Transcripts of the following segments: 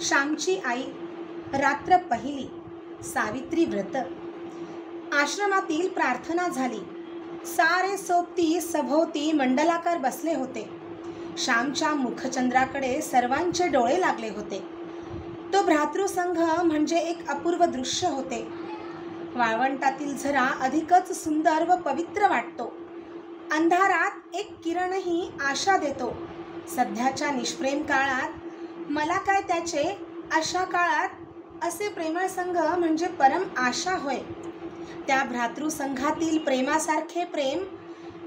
श्यामची आई, रात्र पहिली, सावित्री व्रत. आश्रमातील प्रार्थना झाली. सारे सोबती सभोवती मंडलाकार बसले होते. श्यामच्या मुखचंद्राकडे सर्वांचे डोळे लागले होते. तो भ्रातृसंघ म्हणजे एक अपूर्व दृश्य होते. वाळवंटातील झरा अधिकच सुंदर व पवित्र वाटतो. अंधारात एक किरणही आशा देतो. सध्याच्या निष्प्रेम काळात मला काय त्याचे, अशा काळात असे प्रेमळ संघ म्हणजे परम आशा होय. त्या भ्रातृसंघातील प्रेमासारखे प्रेम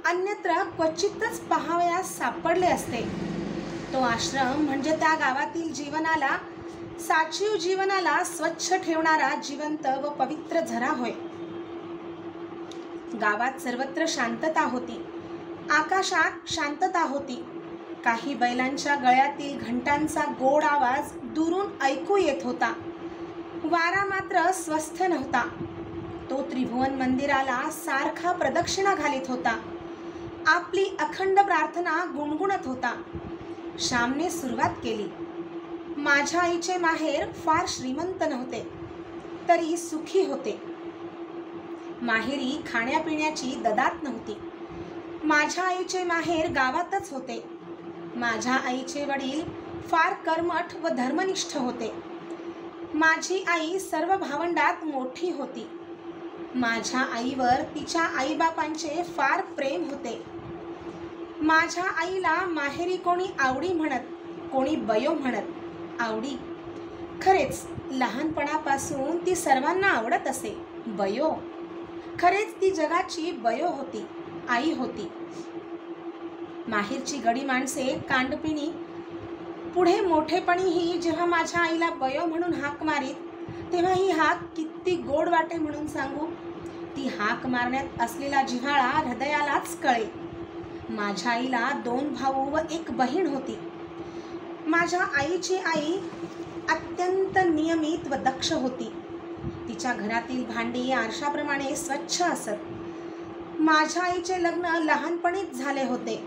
अन्यत्र क्वचितच पाहावयास सापडले असते. तो आश्रम म्हणजे त्या गावातील जीवनाला, साचीव जीवनाला स्वच्छ ठेवणारा जिवंत व पवित्र झरा होय. गावात सर्वत्र शांतता होती. आकाशात शांतता होती. काही बैलांच्या गळ्यातील घंटांचा गोड आवाज दुरून ऐकू येत होता. वारा मात्र स्वस्थ नव्हता. तो त्रिभुवन मंदिराला सारखा प्रदक्षिणा घालीत होता. आपली अखंड प्रार्थना गुणगुणत होता. श्यामने सुरुवात केली. माझ्या आईचे माहेर फार श्रीमंत नव्हते, तरी सुखी होते. माहेरी खाण्यापिण्याची ददात नव्हती. माझ्या आईचे माहेर गावातच होते. माझ्या आईचे वडील फार कर्मठ व धर्मनिष्ठ होते. माझी आई सर्व भावंडात मोठी होती. माझ्या आईवर तिच्या आईबापांचे फार प्रेम होते. माझ्या आईला माहेरी कोणी आवडी म्हणत, कोणी बयो म्हणत. आवडी खरेच लहानपणापासून ती सर्वांना आवडत असे. बयो खरेच ती जगाची बयो होती, आई होती. माहेरची गडी माणसे कांडपिणी पुढे मोठेपणीही जेव्हा माझ्या आईला बयो म्हणून हाक मारीत, तेव्हा ही हाक किती गोड वाटे म्हणून सांगू. ती हाक मारण्यात असलेला जिव्हाळा हृदयालाच कळे. माझ्या आईला 2 भाऊ व 1 बहीण होती. माझ्या आईची आई अत्यंत नियमित व दक्ष होती. तिच्या घरातील भांडी आरशाप्रमाणे स्वच्छ असत. माझ्या आईचे लग्न लहानपणीच झाले होते.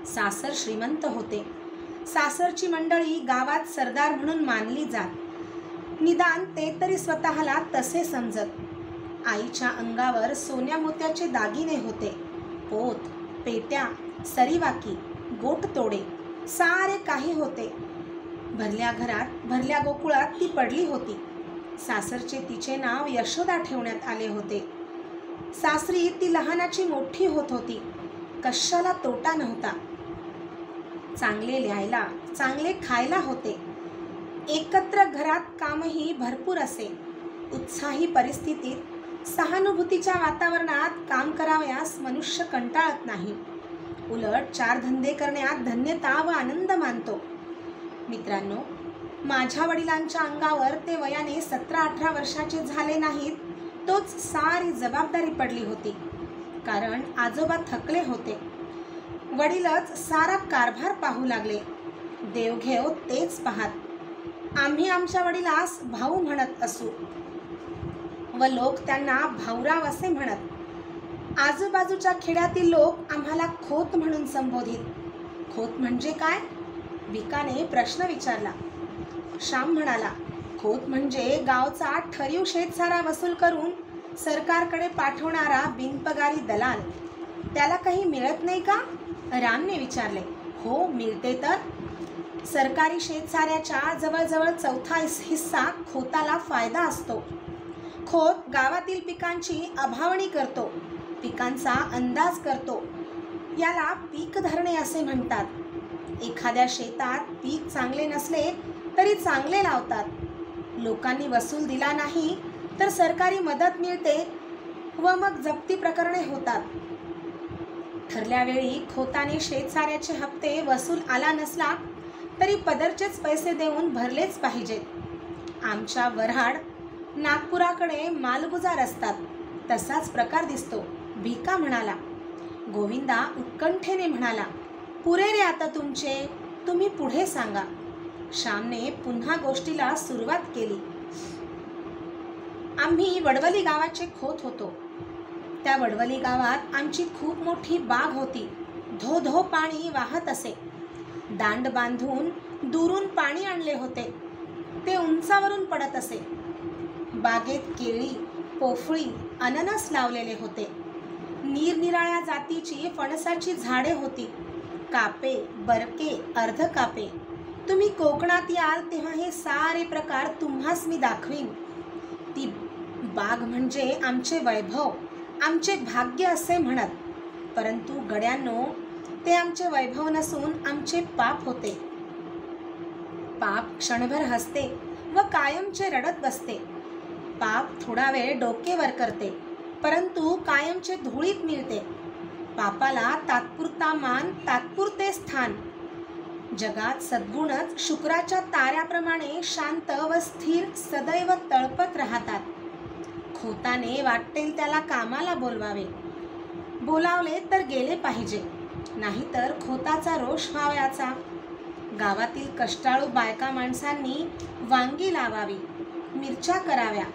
सासर श्रीमंत होते. सासरची मंडळी गावात सरदार म्हणून मानली जात. निदान ते तरी स्वतःला तसे समजत. आईच्या अंगावर सोन्या मोत्याचे दागिने होते. पोत, पेट्या, सरीवाकी, गोटतोडे सारे काही होते. भरल्या घरात, भरल्या गोकुळात ती पडली होती. सासरचे तिचे नाव यशोदा ठेवण्यात आले होते. सासरी ती लहानाची मोठी होत होती. कशाला तोटा नव्हता. चांगले लिहायला, चांगले खायला होते. एकत्र घरात कामही भरपूर असे. उत्साही परिस्थितीत सहानुभूतीच्या वातावरणात काम करावयास मनुष्य कंटाळत नाही. उलट 4 धंदे करण्यात धन्यता व आनंद मानतो. मित्रांनो, माझ्या वडिलांच्या अंगावर ते वयाने 17-18 वर्षाचे झाले नाहीत, तोच सारी जबाबदारी पडली होती. कारण आजोबा थकले होते. वडीलच सारा कारभार पाहू लागले. देवघेव तेच पाहत. आम्ही आमच्या वडिलास भाऊ म्हणत असू व लोक त्यांना भाऊराव असे म्हणत. आजूबाजूच्या खेड्यातील लोक आम्हाला खोत म्हणून संबोधित. खोत म्हणजे काय? विकाने प्रश्न विचारला. श्याम म्हणाला, खोत म्हणजे गावचा ठरीव शेतसारा वसूल करून सरकारकडे पाठवणारा बिनपगारी दलाल. त्याला काही मिळत नाही का? रामने विचारले. हो, मिळते तर. सरकारी शेतसाऱ्याच्या जवळजवळ 1/4 हिस्सा खोताला फायदा असतो. खोत गावातील पिकांची अभावणी करतो, पिकांचा अंदाज करतो. याला पीक धरणे असे म्हणतात. एखाद्या शेतात पीक चांगले नसले तरी चांगले लावतात. लोकांनी वसूल दिला नाही तर सरकारी मदत मिळते व मग जप्ती प्रकरणे होतात. ठरल्या वेळी खोताने शेतसाऱ्याचे हप्ते वसूल आला नसला तरी पदरचेच पैसे देऊन भरलेच पाहिजेत. आमच्या वऱ्हाड नागपुराकडे मालगुजार असतात. तसाच प्रकार दिसतो. भिका म्हणाला. गोविंदा उत्कंठेने म्हणाला, पुरे रे आता तुमचे, तुम्ही पुढे सांगा. श्यामने पुन्हा गोष्टीला सुरुवात केली. आम्ही वडवली गावाचे खोत होतो. त्या वडवली गावात आमची खूप मोठी बाग होती. धो धो पाणी वाहत असे. दांड बांधून दुरून पाणी आणले होते. ते उंचावरून पडत असे. बागेत केळी, पोफळी, अननस लावलेले होते. निरनिराळ्या जातीची फणसाची झाडे होती. कापे, बरके, अर्ध कापे. तुम्ही कोकणात याल तेव्हा हे सारे प्रकार तुम्हास मी दाखवीन. ती बाग म्हणजे आमचे वैभव, आमचे भाग्य असे म्हणत. परंतु गड्यांनो, ते आमचे वैभव नसून आमचे पाप होते. पाप क्षणभर हसते व कायमचे रडत बसते. पाप थोडा वेळ डोके वर करते, परंतु कायमचे धुळीत मिळते. पापाला तात्पुरता मान, तात्पुरते स्थान. जगात सद्गुणच शुक्राच्या ताऱ्याप्रमाणे शांत व स्थिर सदैव तळपत राहतात. खोताने वाटेल त्याला कामाला बोलवावे. बोलावले तर गेले पाहिजे, नाहीतर खोताचा रोष व्हावयाचा. गावातील कष्टाळू बायका माणसांनी वांगी लावावी, मिरच्या कराव्या,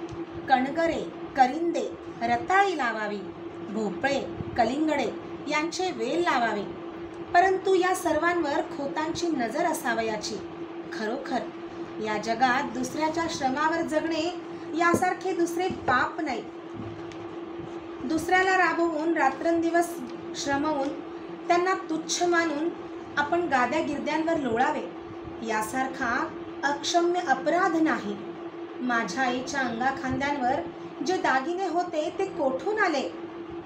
कणगरे, करिंदे, रताळी लावावी, भोपळे, कलिंगडे यांचे वेल लावावे. परंतु या सर्वांवर खोतांची नजर असावयाची. खरोखर या जगात दुसऱ्याच्या श्रमावर जगणे यासारखे दुसरे पाप नाही. दुसऱ्याला राबवून रात्रंदिवस श्रमवून त्यांना तुच्छ मानून आपण गाद्या गिरद्यांवर लोळावे यासारखा अक्षम्य अपराध नाही. माझ्या आईच्या अंगाखांद्यांवर जे दागिने होते ते कोठून आले?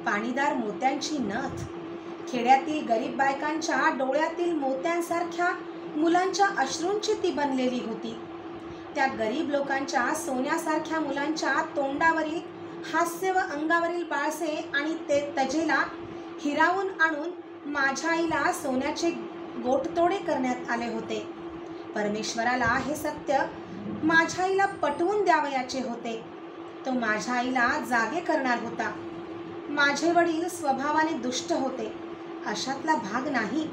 पाणीदार मोत्यांची नथ. खेड्यातील गरीब बायकांच्या डोळ्यातील मोत्यांसारख्या मुलांच्या अश्रूंची ती बनलेली होती. त्या गरीब लोकांच्या सोन्यासारख्या मुलांच्या तोंडावरील हास्य व अंगावरील बाळसे आणि ते तजेला हिरावून आणून माझ्या आईला सोन्याचे गोटतोडे करण्यात आले होते. परमेश्वराला हे सत्य माझ्या आईला पटवून द्यावयाचे होते. तो माझ्या आईला जागे करणार होता. माझे वडील स्वभावाने दुष्ट होते अशातला भाग नाही,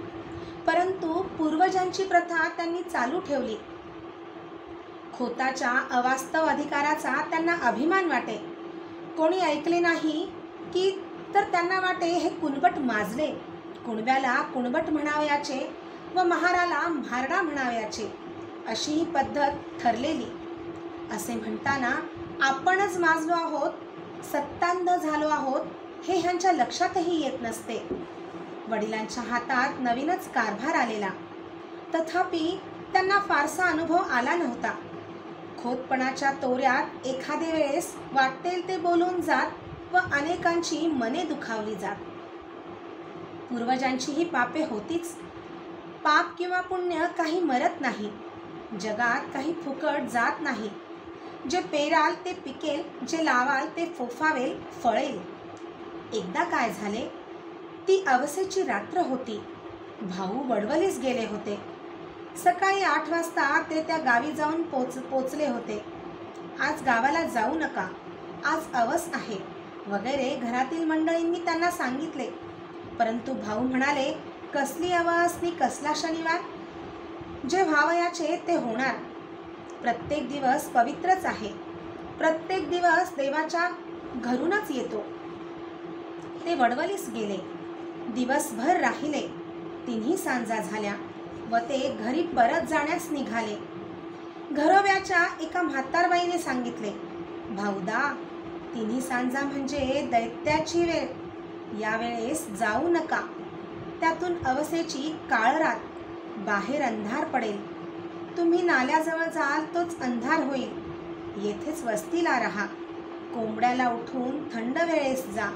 परंतु पूर्वजांची प्रथा त्यांनी चालू ठेवली. खोताच्या अवास्तव अधिकाराचा त्यांना अभिमान वाटे. कोणी ऐकले नाही की तर त्यांना वाटे हे कुणबट माजले. कुणब्याला कुणबट म्हणावयाचे व महाराला म्हारडा म्हणावयाचे अशी ही पद्धत ठरलेली. असे म्हणताना आपणच माजलो आहोत, सत्तांध झालो आहोत हे ह्यांच्या लक्षातही येत नसते. वडिलांच्या हातात नवीनच कारभार आलेला, तथापि त्यांना फारसा अनुभव आला नव्हता. खोतपणाच्या तोऱ्यात एखादे वेळेस वाटेल ते बोलून जात व अनेकांची मने दुखावली जात. पूर्वजांची ही पापे होतीच. पाप किंवा पुण्य काही मरत नाही. जगात काही फुकट जात नाही. जे पेराल ते पिकेल, जे लावाल ते फोफावेल, फळेल. एकदा काय झाले, ती अवसेची रात्र होती. भाऊ वडवलीस गेले होते. सकाळी 8 वाजता ते त्या गावी जाऊन पोचले होते. आज गावाला जाऊ नका, आज अवस आहे वगैरे घरातील मंडळींनी त्यांना सांगितले. परंतु भाऊ म्हणाले, कसली अवस नि कसला शनिवार? जे व्हावयाचे ते होणार. प्रत्येक दिवस पवित्रच आहे. प्रत्येक दिवस देवाच्या घरूनच येतो. ते वडवलीस गेले. दिवसभर राहिले. 3 सांजा झाल्या व ते घरी परत जाण्यास निघाले. घरोब्याच्या एका म्हातारबाईने सांगितले, भाऊदा, 3 सांजा म्हणजे दैत्याची वेळ. यावेळेस जाऊ नका. त्यातून अवसेची काळ रात. बाहेर अंधार पडेल. तुम्ही नाल्याजवळ जाल तोच अंधार होईल. येथेच वस्तीला राहा. कोंबड्याला उठून थंड वेळेस जा.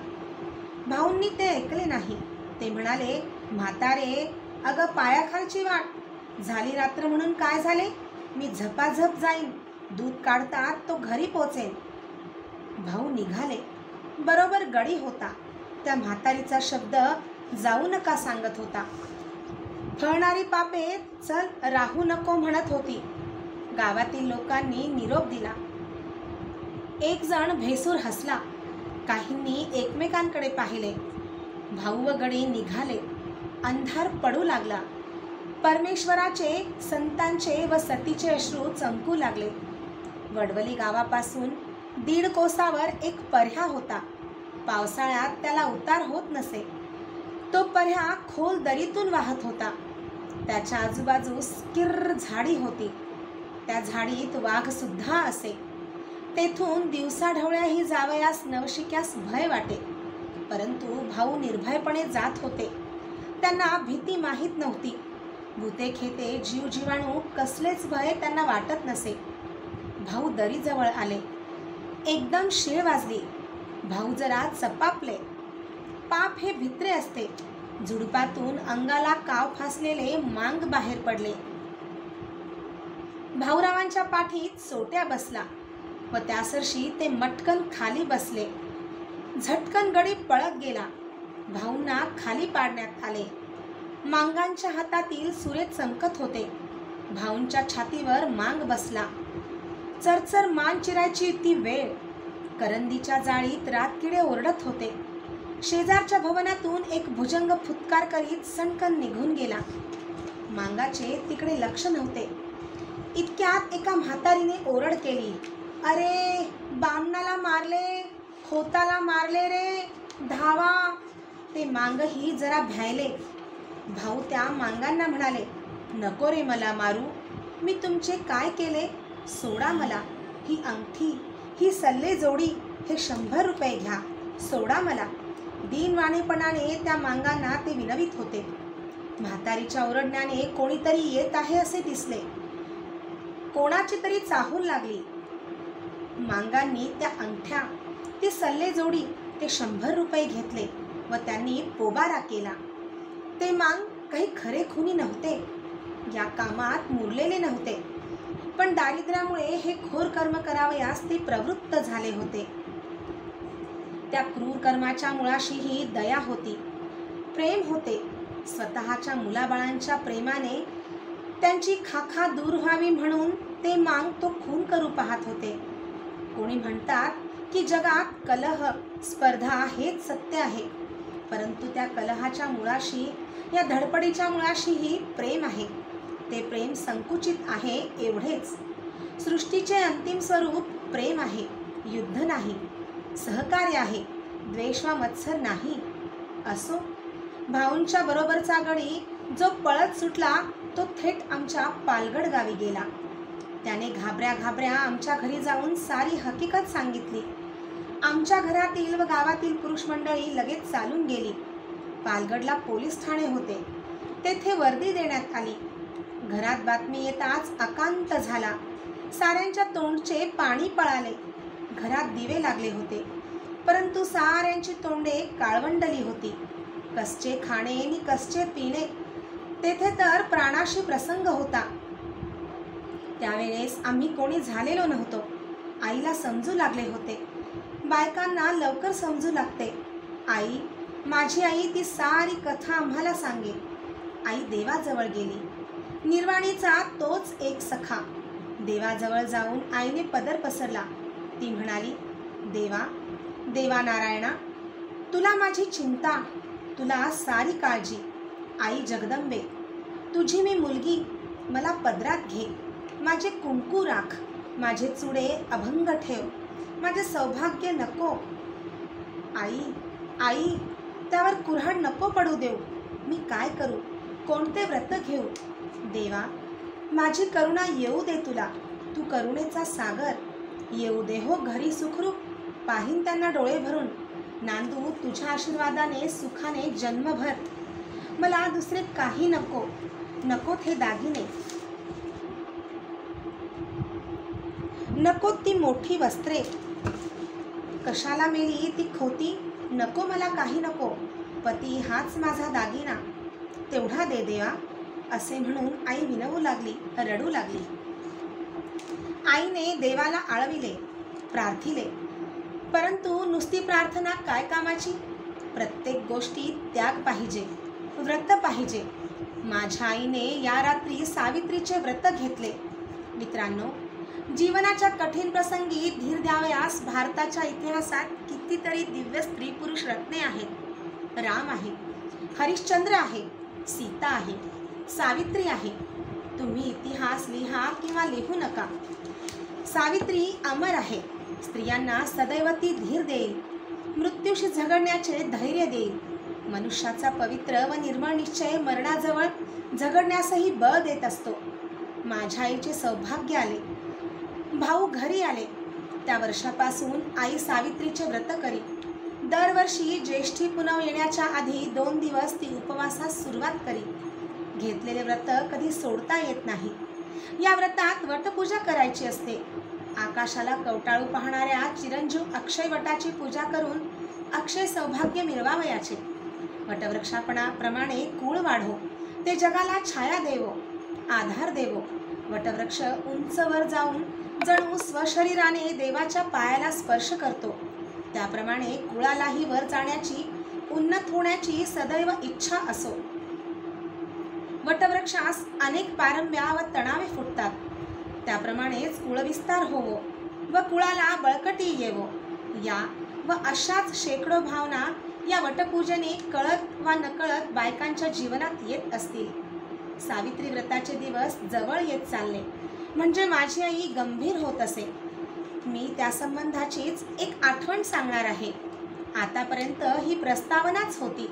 भाऊंनी ते ऐकले नाही. ते म्हणाले, म्हातारे, अगं पायाखालची वाट. झाली रात्र म्हणून काय झाले? मी झपाझप जाईन. दूध काढतात तो घरी पोचेन. भाऊ निघाले. बरोबर गडी होता. त्या म्हातारीचा शब्द जाऊ नका सांगत होता. फळणारी पापे चल राहू नको म्हणत होती. गावातील लोकांनी निरोप दिला. एक जण भेसूर हसला. काहींनी एकमेकांकडे पाहिले. भाऊ व गडी निघाले. अंधार पडू लागला. परमेश्वराचे, संतांचे व सतीचे अश्रू चमकू लागले. वडवली गावापासून 1.5 कोसावर एक पर्ह्या होता. पावसाळ्यात त्याला उतार होत नसे. तो पर्ह्या खोल दरीतून वाहत होता. त्याच्या आजूबाजूस किर्र झाडी होती. त्या झाडीत वाघ सुद्धा असे. तेथून दिवसाढवळ्याही जावयास नवशिक्यास भय वाटे. परंतु भाऊ निर्भयपणे जात होते. त्यांना भीती माहीत नव्हती. भूते खेते जीव जीवाणू कसलेच भय त्यांना वाटत नसे. भाऊ दरीजवळ आले. एकदम शीळ वाजली. भाऊ जरा चपापले. पाप हे भित्रे असते. झुडपातून अंगाला काव फासलेले मांग बाहेर पडले. भाऊरावांच्या पाठीत सोट्या बसला व त्यासरशी ते मटकन खाली बसले. झटकन गडी पळत गेला. भाऊंना खाली पाडण्यात आले. मांगांच्या हातातील सुरे चमकत होते. भाऊंच्या छातीवर मांग बसला. चरचर मान चिरायची ती वेळ. करंदीच्या जाळीत रातकिडे ओरडत होते. शेजारच्या भवनातून एक भुजंग फुत्कार करीत सणकन निघून गेला. मांगाचे तिकडे लक्ष नव्हते. इतक्यात एका म्हातारीने ओरड केली, अरे बामणाला मारले, खोताला मारले रे, धावा. ते मांगही जरा भ्यायले. भाऊ त्या मांगांना म्हणाले, नको रे मला मारू. मी तुमचे काय केले? सोडा मला. ही अंगठी, ही सल्ले जोडी, हे 100 रुपये घ्या. सोडा मला. दीनवाणेपणाने त्या मांगांना ते विनवित होते. म्हातारीच्या ओरडण्याने कोणीतरी येत आहे असे दिसले. कोणाची तरी चाहूल लागली. मांगांनी त्या अंगठ्या, ती सल्ले जोडी, ते 100 रुपये घेतले व त्यांनी पोबारा केला. ते मांग काही खरे खुनी नव्हते. या कामात मुरलेले नव्हते. पण दारिद्र्यामुळे हे घोर कर्म करावयास ते प्रवृत्त झाले होते. त्या क्रूर कर्माच्या मुळाशीही दया होती, प्रेम होते. स्वतःच्या मुलाबाळांच्या प्रेमाने त्यांची खाखा दूर व्हावी म्हणून ते मांग तो खून करू पाहत होते. कोणी म्हणतात की जगात कलह, स्पर्धा हेच सत्य आहे. परंतु त्या कलहाच्या मुळाशी, या धडपडीच्या मुळाशीही प्रेम आहे. ते प्रेम संकुचित आहे एवढेच. सृष्टीचे अंतिम स्वरूप प्रेम आहे, युद्ध नाही. सहकार्य आहे, द्वेष वा मत्सर नाही. असो, भाऊंच्या बरोबरचा गडी जो पळत सुटला तो थेट आमच्या पालगड गावी गेला. त्याने घाबऱ्या घाबऱ्या आमच्या घरी जाऊन सारी हकीकत सांगितली. आमच्या घरातील व गावातील पुरुष मंडळी लगेच चालून गेली. पालगडला पोलीस ठाणे होते. तेथे वर्दी देण्यात आली. घरात बातमी येताच अकांत झाला. साऱ्यांच्या तोंडचे पाणी पळाले. घरात दिवे लागले होते, परंतु साऱ्यांची तोंडे काळवंडली होती. कसचे खाणे नि कसचे पिणे, तेथे तर प्राणाशी प्रसंग होता. त्यावेळेस आम्ही कोणी झालेलो नव्हतो. आईला समजू लागले होते. बायकांना लवकर समजू लागते. आई, माझी आई ती सारी कथा आम्हाला सांगे. आई देवाजवळ गेली. निर्वाणीचा तोच एक सखा. देवाजवळ जाऊन आईने पदर पसरला. ती म्हणाली, देवा, देवा नारायणा, तुला माझी चिंता, तुला सारी काळजी. आई जगदंबे, तुझी मी मुलगी, मला पदरात घे. माझे कुंकू राख, माझे चुडे अभंग ठेव, माझे सौभाग्य नको. आई, आई, त्यावर कुऱ्हाड नको पडू देऊ. मी काय करू, कोणते व्रत घेऊ? देवा, माझी करुणा येऊ दे तुला. तू करुणेचा सागर. येऊ दे हो घरी सुखरूप. पाहीन त्यांना डोळे भरून. नांदू तुझ्या आशीर्वादाने सुखाने जन्मभर. मला दुसरे काही नको. नकोत हे दागिने, नको ती मोठी वस्त्रे. कशाला मेली ती खोती. नको मला काही नको. पती हाच माझा दागिना. तेवढा दे देवा. असे म्हणून आई विनवू लागली, रडू लागली. आईने देवाला आळविले, प्रार्थिले. परंतु नुसती प्रार्थना काय कामाची? प्रत्येक गोष्टीत त्याग पाहिजे, व्रत पाहिजे. माझ्या आईने या रात्री सावित्रीचे व्रत घेतले. मित्रांनो, जीवनाच्या कठीण प्रसंगी धीर द्यावयास भारताच्या इतिहासात कितीतरी दिव्य स्त्री पुरुष रत्ने आहेत. राम आहे, हरिश्चंद्र आहे, सीता आहे, सावित्री आहे. तुम्ही इतिहास लिहा किंवा लिहू नका. सावित्री अमर आहे. स्त्रियांना सदैव ती धीर देईल, मृत्यूशी झगडण्याचे धैर्य देईल. मनुष्याचा पवित्र व निर्मळ निश्चय मरणाजवळ झगडण्यासही बळ देत असतो. माझ्या आईचे सौभाग्य आले. भाऊ घरी आले. त्या वर्षापासून आई सावित्रीचे व्रत करी. दरवर्षी ज्येष्ठी पुनव येण्याच्या आधी 2 दिवस ती उपवासास सुरुवात करी. घेतलेले व्रत कधी सोडता येत नाही. या व्रतात वटपूजा करायची असते. आकाशाला कवटाळू पाहणाऱ्या चिरंजीव अक्षय वटाची पूजा करून अक्षय सौभाग्य मिळवावयाचे. वटवृक्षाप्रमाणे कुळ वाढो, ते जगाला छाया देवो, आधार देवो. वटवृक्ष उंचवर जाऊन जणू स्वशरीराने देवाच्या पायाला स्पर्श करतो. त्याप्रमाणे कुळालाही वर जाण्याची, उन्नत होण्याची सदैव इच्छा असो. वटवृक्षास अनेक पारंब्या व तणावे फुटतात. त्याप्रमाणेच कुळविस्तार होवो व कुळाला बळकटी येवो. या व अशाच शेकडो भावना या वटपूजेने कळत वा नकळत बायकांच्या जीवनात येत असतील. सावित्री व्रताचे दिवस जवळ येत चालले म्हणजे माझी आई गंभीर होत असे. मी त्या संबंधाचीच एक आठवण सांगणार आहे. आतापर्यंत ही प्रस्तावनाच होती.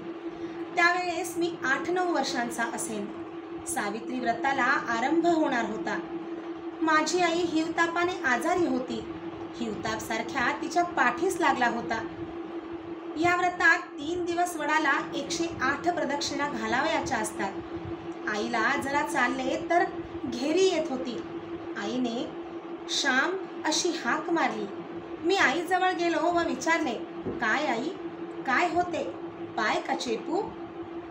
त्यावेळेस मी 8-9 वर्षांचा असेन. सावित्री व्रताला आरंभ होणार होता. माझी आई हिवतापाने आजारी होती. हिवताप सारख्या तिच्या पाठीस लागला होता. या व्रतात 3 दिवस वडाला 108 प्रदक्षिणा घालावयाच्या असतात. आईला जरा चालले तर घेरी येत होती. आईने श्याम अशी हाक मारली. मी आईजवळ गेलो व विचारले, काय आई, काय होते? पाय का चेपू?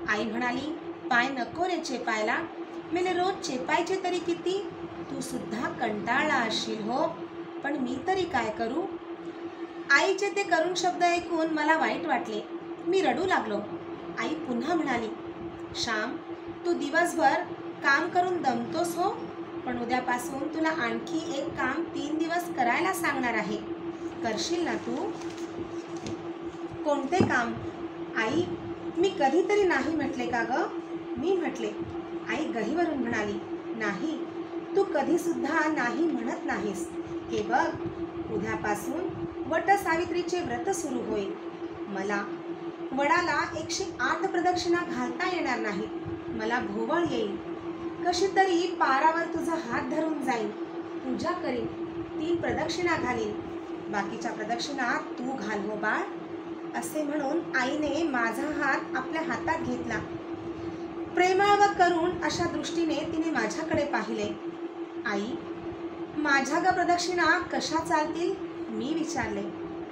आई म्हणाली, पाय नको रे चेपायला. मेले रोज चेपायचे तरी किती? तू सुद्धा कंटाळला असशील हो, पण मी तरी काय करू? आईचे ते करुण शब्द ऐकून मला वाईट वाटले. मी रडू लागलो. आई पुन्हा म्हणाली, श्याम, तू दिवसभर काम करून दमतोस हो, पण उद्यापासून तुला आणखी एक काम 3 दिवस करायला सांगणार आहे. करशील ना तू? कोणते काम? आई, मी कधीतरी नाही म्हटले का ग? मी म्हटले. आई गहीवरून म्हणाली, नाही, तू कधीसुद्धा नाही म्हणत नाहीस. हे बघ, उद्यापासून वट सावित्रीचे व्रत सुरू होईल. मला वडाला 108 प्रदक्षिणा घालता येणार नाही. मला भोवळ येईल. कशी तरी पारावर तुझा हात धरून जाईन, पूजा करीन, 3 प्रदक्षिणा घालीन. बाकीच्या प्रदक्षिणा तू घाल हो बाळ. असे म्हणून आईने माझा हात आपल्या हातात घेतला. प्रेमळ व करुण अशा दृष्टीने तिने माझ्याकडे पाहिले. आई, माझ्या ग प्रदक्षिणा कशा चालतील? मी विचारले.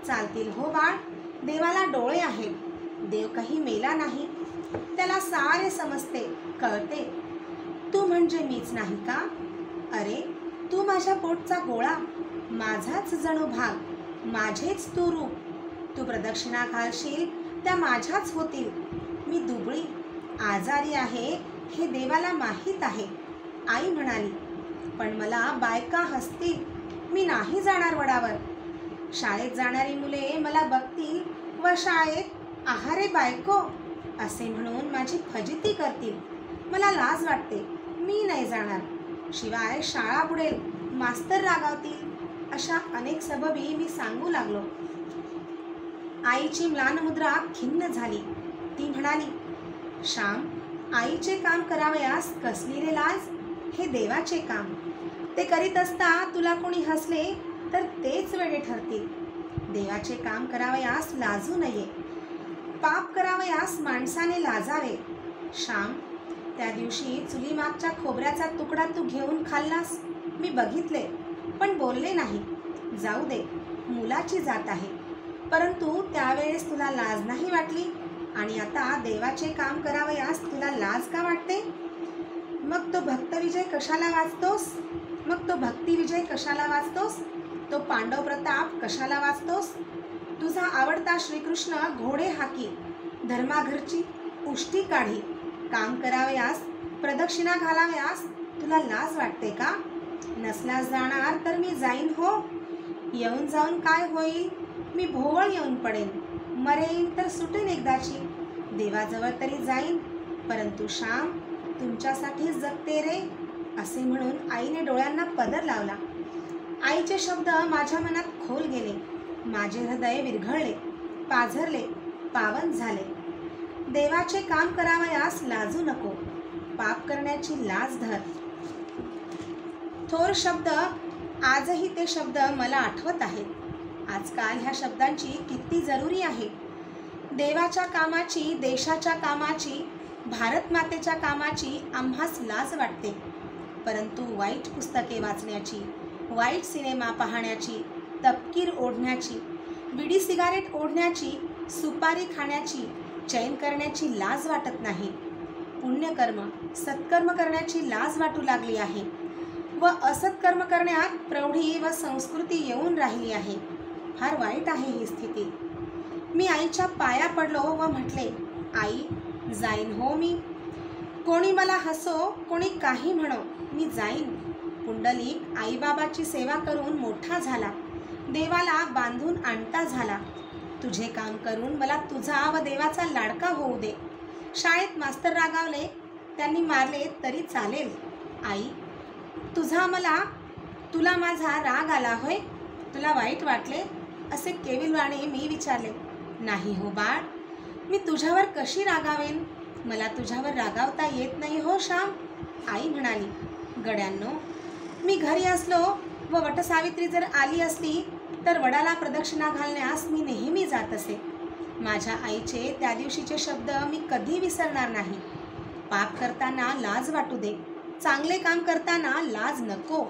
चालतील हो बाळ. देवाला डोळे आहेत. देव काही मेला नाही. त्याला सारे समजते, कळते. तू म्हणजे मीच नाही का? अरे, तू माझ्या पोटचा गोळा, माझाच जणू भाग, माझेच तू रूप. तू प्रदक्षिणा घालशील त्या माझ्याच होतील. मी दुबळी, आजारी आहे हे देवाला माहीत आहे. आई म्हणाली, पण मला बायका हसतील. मी नाही जाणार वडावर. शाळेत जाणारी मुले मला बघतील व शाळेत आहारे बायको असे म्हणून माझी फजिती करतील. मला लाज वाटते. मी नाही जाणार. शिवाय शाळा बुडेल, मास्तर रागावतील. अशा अनेक सबबी मी सांगू लागलो. आईची म्लान मुद्रा खिन्न झाली. ती म्हणाली, श्याम, आईचे काम करावयास कसली रे लाज? हे देवाचे काम. ते करीत असता तुला कोणी हसले तर तेच वेडे ठरतील. देवाचे काम करावयास लाजू नये. पाप करावयास माणसाने लाजावे. श्याम, त्या दिवशी चुलीमागच्या खोबऱ्याचा तुकडा तू घेऊन खाल्लास. मी बघितले, पण बोलले नाही. जाऊ दे, मुलाची जात आहे. परंतु त्यावेळेस तुला लाज नाही वाटली आणि आता देवाचे काम करावयास तुला लाज का वाटते? मग तो भक्तविजय कशाला वाचतोस? मग तो भक्तिविजय कशाला वाचतोस? तो पांडव प्रताप कशाला वाचतोस? तुझा आवडता श्रीकृष्ण घोडे हाकी, धर्माघरची उष्टी काढी. काम करावयास, प्रदक्षिणा घालावयास तुला लाज वाटते का? नसल्यास जाणार तर मी जाईन हो. येऊन जाऊन काय होईल? मी भोवळ येऊन पडेन. मरेन तर सुटेन एकदाची. देवाजवळ तरी जाईन. परंतु श्याम, तुमच्यासाठीच जगते रे. असे म्हणून आईने डोळ्यांना पदर लावला. आईचे शब्द माझ्या मनात खोल गेले. माझे हृदय विरघळले, पाझरले, पावन झाले. देवाचे काम करावयास लाजू नको. पाप करण्याची लाज धर. थोर शब्द आजही ते शब्द मला आठवत आहेत. आजकाल ह्या शब्दांची किती जरुरी आहे. देवाच्या कामाची, देशाच्या कामाची, भारत मातेच्या कामाची आम्हास लाज वाटते. परंतु वाईट पुस्तके वाचण्याची, वाईट सिनेमा पाहण्याची, तपकीर ओढण्याची, बिडी सिगारेट ओढण्याची, सुपारी खाण्याची, चैन करण्याची लाज वाटत नाही. पुण्यकर्म, सत्कर्म करण्याची लाज वाटू लागली आहे व असत्कर्म करण्यात प्रौढी व संस्कृती येऊन राहिली आहे. फार वाईट आहे ही स्थिती. मी आईच्या पाया पडलो व म्हटले, आई, जाईन हो मी. कोणी मला हसो, कोणी काही म्हणो, मी जाईन. पुंडलिक आईबाबाची सेवा करून मोठा झाला, देवाला बांधून आणता झाला. तुझे काम करून मला तुझा व देवाचा लाडका होऊ दे. शाळेत मास्तर रागावले, त्यांनी मारले तरी चालेल. आई, तुला माझा राग आला होय? तुला वाईट वाटले? असे केविलवाणे मी विचारले. नाही हो बाळ, मी तुझ्यावर कशी रागावेन? मला तुझ्यावर रागावता येत नाही हो श्याम. आई म्हणाली, गड्यांनो, मी घरी असलो व वटसावित्री जर आली असली तर वडाला प्रदक्षिणा घालण्यास मी नेहमी जात असे. माझ्या आईचे त्या दिवशीचे शब्द मी कधी विसरणार नाही. पाप करताना लाज वाटू दे, चांगले काम करताना लाज नको.